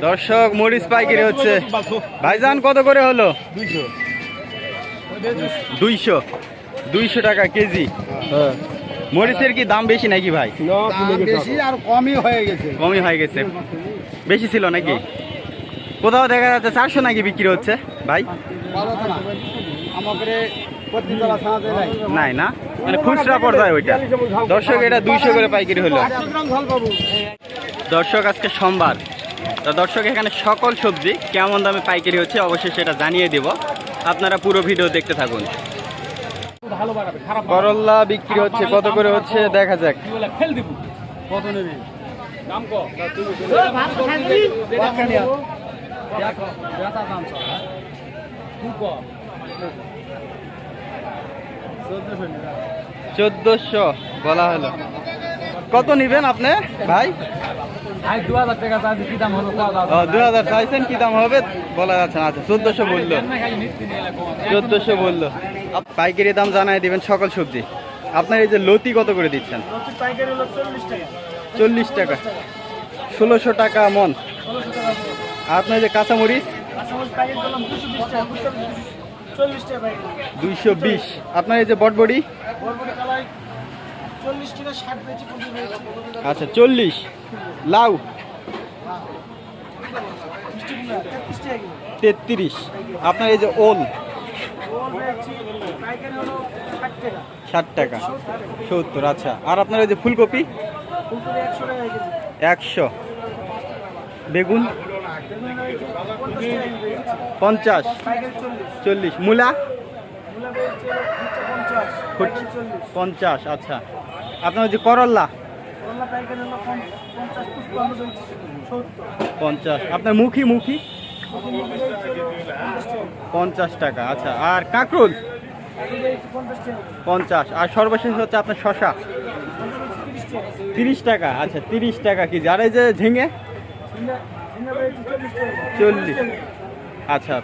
দর্শক মরিচ পাইকারি হচ্ছে। ভাইজান কত করে হলো? 200 200 টাকা কেজি। মরিচের কি দাম বেশি নাকি ভাই? বেশি আর কমই হয়ে গেছে। কমই হয়ে গেছে, বেশি ছিল নাকি? কোথাও দেখা যাচ্ছে 400 নাকি বিক্রি হচ্ছে ভাই? নাই না, মানে খুচরা পর্যায়ে ওইটা। দর্শক এটা 200 করে পাইকারি হলো। দর্শক আজকে সোমবার, তো দর্শক এখানে সকল সবজি কেমন দামে পাইকারি হচ্ছে অবশ্যই সেটা জানিয়ে দেব, আপনারা পুরো ভিডিও দেখতে থাকুন। করল্লা বিক্রি হচ্ছে, কত করে হচ্ছে দেখা যাক। কত নেবে? দাম কত? চোদ্দশো বলা হলো। কত নিবেন আপনি ভাই? 2000 টাকা কি দাম হলো? 2000 চাইছেন, কি দাম হবে বলা যাচ্ছে না। আচ্ছা 1400 বললো, 1400 বললো। পাইকারি দাম জানাই দিবেন সকল সবজি। আপনার এই যে লতি কত করে দিচ্ছেন? 40 টাকা, 1600 টাকা মন। আর আপনার যে কাঁচামরিচ 220। আপনার এই যে বটবডি আচ্ছা 40। লাউ 33। আপনার এই যে ওল 60 টাকা, 70। আচ্ছা, আর আপনার এই যে ফুলকপি 100। বেগুন 50, 40। মূলা 50। আচ্ছা, আপনার যে করল্লা 50। আপনার মুখী 50 টাকা। আচ্ছা, আর কাঁকরোল 50। আর সর্বশেষ হচ্ছে আপনার শশা 30 টাকা। আচ্ছা 30 টাকা কেজি। আর এই যে ঝিঙে 40। আচ্ছা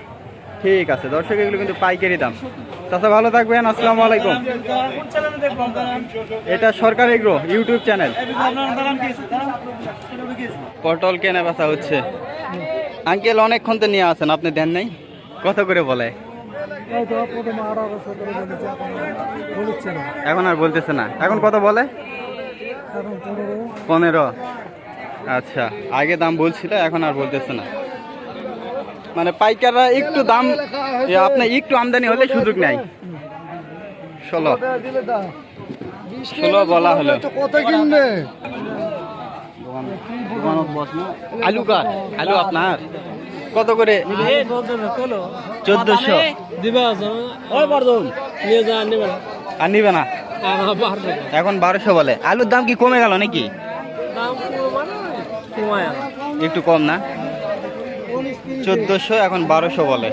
ঠিক আছে দর্শক, এগুলো কিন্তু পাইকারি দাম। চাচা ভালো থাকবেন, আসসালামু আলাইকুম। এটা সরকার এগ্রো ইউটিউব চ্যানেল। পটল কেনা বেচা হচ্ছে। আঙ্কেল অনেকক্ষণ তো নিয়ে আসেন, আপনি দেন নাই? কত করে বলে? এখন আর বলতেছে না। এখন কত বলে? 15। আচ্ছা, আগে দাম বলছিল, এখন আর বলতেছে না। মানে পাইকাররা একটু দাম, আপনি একটু আমদানি হলে সুযোগ নাই। 16 বলা হলো। আলু কার? আলু আপনার কত করে? 1400। আর নিবে না? এখন 1200 বলে। আলুর দাম কি কমে গেল নাকি? একটু কম না? 1400, এখন 1200 বলে।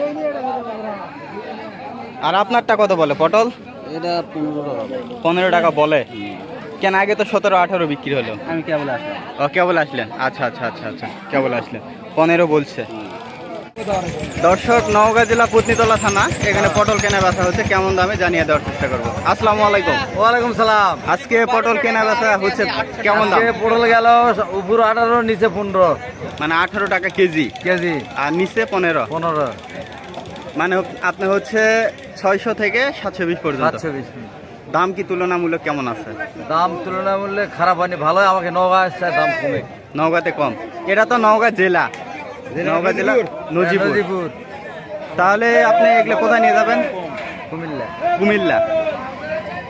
আর আপনারটা কত বলে পটল? এটা 15 টাকা বলে। কেন আগে তো 17-18 বিক্রি হলো। আমি কেবল আসলাম। ও কেবল আসলেন? আচ্ছা আচ্ছা আচ্ছা আচ্ছা, কেবল আসলেন। 15 বলছে। দর্শক নওগাঁ জেলা পুতনিতলা থানা, এখানে পটল কেনা বেচা হচ্ছে, কেমন দামে জানিয়ে দেওয়ার চেষ্টা করবো। আসসালামু আলাইকুম। ওয়ালাইকুম সালাম। আজকে পটল কেনা বেচা হচ্ছে কেমন দাম? পটল গেল উপর 18, নিচে 15। মানে 18 টাকা কেজি। আর নিচে 15। মানে আপনি হচ্ছে 600 থেকে 720 পর্যন্ত। 720। দাম কি তুলনামূলক কেমন আছে? দাম তুলনামূলক খারাপ হয়নি, ভালোই। আমাকে নওগাঁ আসছে, দাম কমে। নওগাঁতে কম? এটা তো নওগাঁ জেলা, নওগাঁ জেলা নজিপুর। তাহলে আপনি এগুলো কোথায় নিয়ে যাবেন?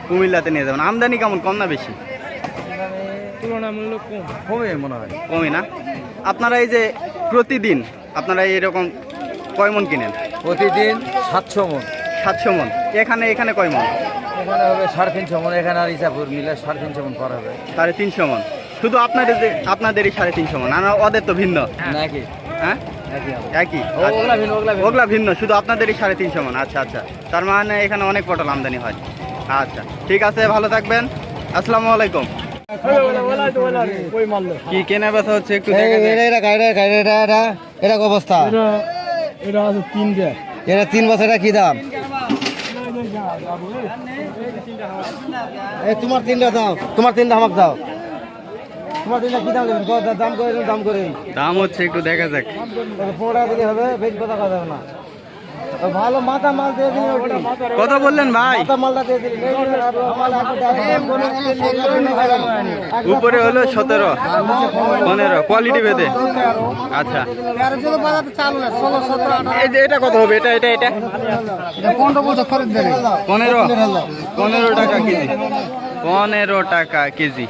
কুমিল্লাতে নিয়ে যাবেন। আমদানি কেমন, কম না বেশি? তুলনামূলক কমে মনে হয়। কমই না? আপনারা এই যে প্রতিদিন আপনারা এরকম কয় মন কিনেন? প্রতিদিন 700 মন। 700 মন। এখানে কয় মন? এখানে হবে 350 মন। এখানে আর ইসাপুর মিলে 350 মন করা হবে। 350 মন। শুধু আপনাদেরই 350 মন, আর ওদের তো ভিন্ন নাকি? হ্যাঁ একই। ওগুলা ভিন্ন, শুধু আপনাদেরই 350 মন। আচ্ছা আচ্ছা, তার মানে এখানে অনেক পটল আমদানি হয়। আচ্ছা ঠিক আছে, ভালো থাকবেন, আসসালামু আলাইকুম। কি কেনা বেচা হচ্ছে একটু এটা অবস্থা? এটা 3 বছর। এটা কি দাম? তোমার 3টা দাও, তোমার 3টা আমাকে দাও। তোমার দিলে কি দাম দেবেন দাম করে দাম করে দাম হচ্ছে একটু দেখা যাক। 15 টাকা দিলে হবে, বেশি কথা কথা হবে না। তো ভালো মাথা মাল দিয়ে দিন। কত বললেন ভাই? মাথা মালটা দিয়ে দিন। উপরে হলো 17, 15 কোয়ালিটি ভেদে। আচ্ছা, এই যে এটা কত হবে? এটা এটা এটা 15 টাকা কেজি। 15 টাকা কেজি।